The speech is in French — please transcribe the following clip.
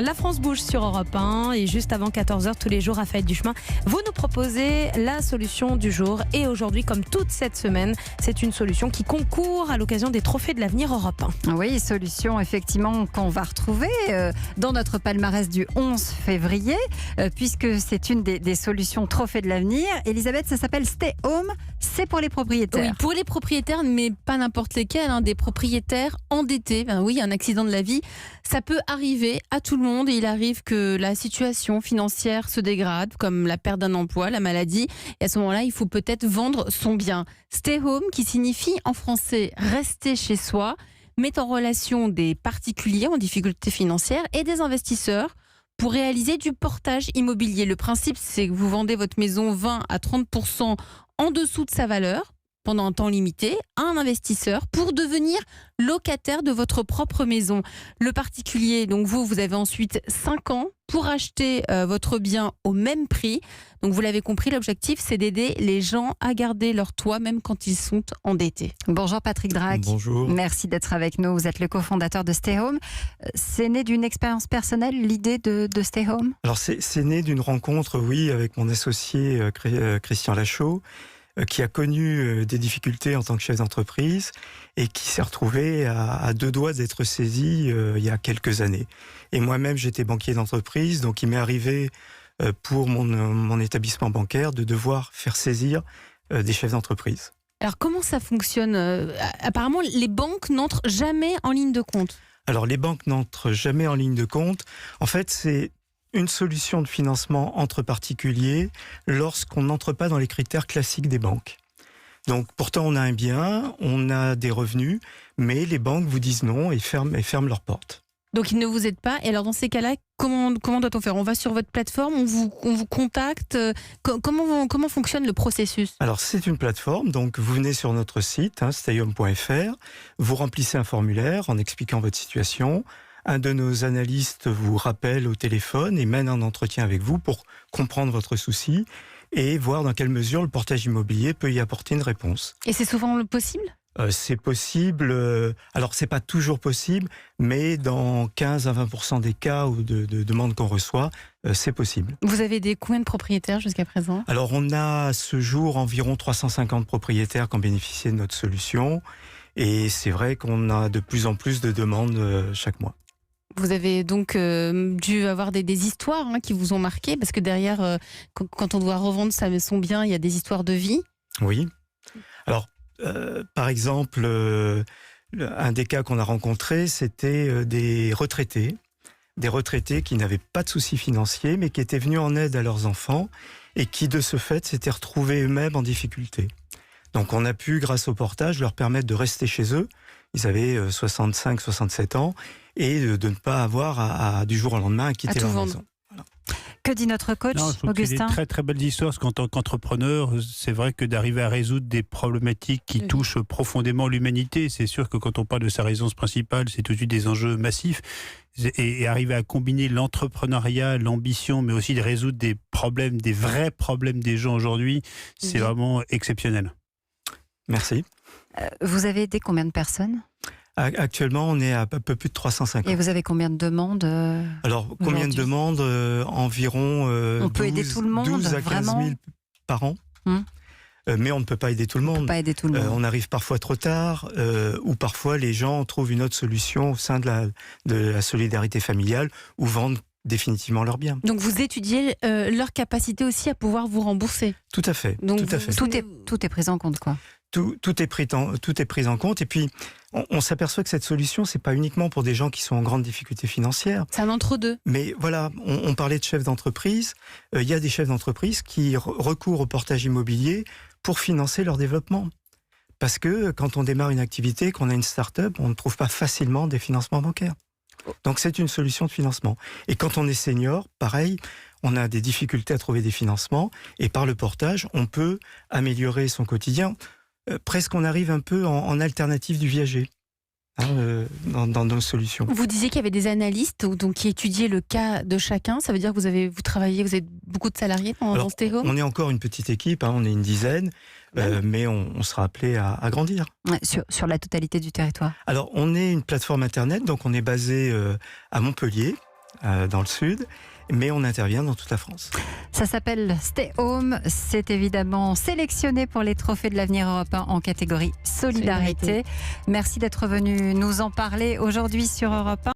La France bouge sur Europe 1 et juste avant 14h tous les jours, Raphaël Duchemin, vous nous proposez la solution du jour. Et aujourd'hui, comme toute cette semaine, c'est une solution qui concourt à l'occasion des Trophées de l'avenir Europe 1. Oui, solution effectivement qu'on va retrouver dans notre palmarès du 11 février, puisque c'est une des solutions Trophées de l'avenir. Elisabeth, ça s'appelle Stay Home, c'est pour les propriétaires. Oui, pour les propriétaires, mais pas n'importe lesquels, des propriétaires endettés. Oui, un accident de la vie, ça peut arriver à tout le monde et il arrive que la situation financière se dégrade, comme la perte d'un emploi, la maladie. Et à ce moment-là, il faut peut-être vendre son bien. Stay Home, qui signifie en français rester chez soi, met en relation des particuliers en difficulté financière et des investisseurs pour réaliser du portage immobilier. Le principe, c'est que vous vendez votre maison 20 à 30% en dessous de sa valeur pendant un temps limité à un investisseur pour devenir locataire de votre propre maison. Le particulier, donc vous avez ensuite 5 ans pour acheter votre bien au même prix. Donc vous l'avez compris, l'objectif, c'est d'aider les gens à garder leur toit même quand ils sont endettés. Bonjour Patrick Drac. Bonjour. Merci d'être avec nous. Vous êtes le cofondateur de Stay Home. C'est né d'une expérience personnelle, l'idée de Stay Home ? Alors c'est né d'une rencontre, oui, avec mon associé Christian Lachaud, qui a connu des difficultés en tant que chef d'entreprise et qui s'est retrouvé à deux doigts d'être saisi il y a quelques années. Et moi-même, j'étais banquier d'entreprise, donc il m'est arrivé pour mon établissement bancaire de devoir faire saisir des chefs d'entreprise. Alors comment ça fonctionne ? Apparemment, les banques n'entrent jamais en ligne de compte. Alors les banques n'entrent jamais en ligne de compte. En fait, c'est une solution de financement entre particuliers lorsqu'on n'entre pas dans les critères classiques des banques. Donc pourtant on a un bien, on a des revenus, mais les banques vous disent non et ferment leurs portes. Donc ils ne vous aident pas. Et alors dans ces cas-là, comment doit-on faire ? On va sur votre plateforme, on vous contacte. Comment fonctionne le processus ? Alors c'est une plateforme, donc vous venez sur notre site, stayhome.fr, vous remplissez un formulaire en expliquant votre situation. Un de nos analystes vous rappelle au téléphone et mène un entretien avec vous pour comprendre votre souci et voir dans quelle mesure le portage immobilier peut y apporter une réponse. Et c'est souvent possible ? C'est possible, alors c'est pas toujours possible, mais dans 15 à 20% des cas ou de demandes qu'on reçoit, c'est possible. Vous avez aidé combien de propriétaires jusqu'à présent ? Alors on a à ce jour environ 350 propriétaires qui ont bénéficié de notre solution et c'est vrai qu'on a de plus en plus de demandes chaque mois. Vous avez donc dû avoir des histoires qui vous ont marqué, parce que derrière, quand on doit revendre son bien, il y a des histoires de vie. Oui. Alors, par exemple, un des cas qu'on a rencontré, c'était des retraités qui n'avaient pas de soucis financiers, mais qui étaient venus en aide à leurs enfants et qui, de ce fait, s'étaient retrouvés eux-mêmes en difficulté. Donc on a pu, grâce au portage, leur permettre de rester chez eux. Ils avaient 65-67 ans et de ne pas avoir du jour au lendemain à quitter leur maison. Voilà. Que dit notre coach, Augustin ? C'est des très très belles histoires, parce qu'en tant qu'entrepreneur, c'est vrai que d'arriver à résoudre des problématiques qui touchent profondément l'humanité, c'est sûr que quand on parle de sa résidence principale, c'est tout de suite des enjeux massifs. Et arriver à combiner l'entrepreneuriat, l'ambition, mais aussi de résoudre des problèmes, des vrais problèmes des gens aujourd'hui, c'est vraiment exceptionnel. Merci. Vous avez aidé combien de personnes ? Actuellement, on est à peu plus de 350. Et vous avez combien de demandes Alors, combien de demandes Environ on peut aider tout le monde, 12 à 15 000 par an. Mais on ne peut pas aider tout le monde. On arrive parfois trop tard, ou parfois les gens trouvent une autre solution au sein de la solidarité familiale, ou vendent définitivement leurs biens. Donc vous étudiez leur capacité aussi à pouvoir vous rembourser. Tout à fait. Donc tout à fait. Tout est pris en compte, quoi. Tout est pris en compte. Et puis, on s'aperçoit que cette solution, c'est pas uniquement pour des gens qui sont en grande difficulté financière. C'est un entre-deux. Mais voilà, on parlait de chefs d'entreprise. Il y a des chefs d'entreprise qui recourent au portage immobilier pour financer leur développement. Parce que quand on démarre une activité, qu'on a une start-up, on ne trouve pas facilement des financements bancaires. Donc c'est une solution de financement. Et quand on est senior, pareil, on a des difficultés à trouver des financements. Et par le portage, on peut améliorer son quotidien. Presque on arrive un peu en alternative du viager dans nos solutions. Vous disiez qu'il y avait des analystes donc, qui étudiaient le cas de chacun. Ça veut dire que vous avez beaucoup de salariés dans Stay Home ? On est encore une petite équipe, on est une dizaine, mais on sera appelé à grandir. Ouais, sur la totalité du territoire. Alors on est une plateforme internet, donc on est basé à Montpellier. dans le sud, mais on intervient dans toute la France. Ça s'appelle Stay Home. C'est évidemment sélectionné pour les Trophées de l'Avenir européen en catégorie Solidarité. Merci d'être venu nous en parler aujourd'hui sur Europe 1.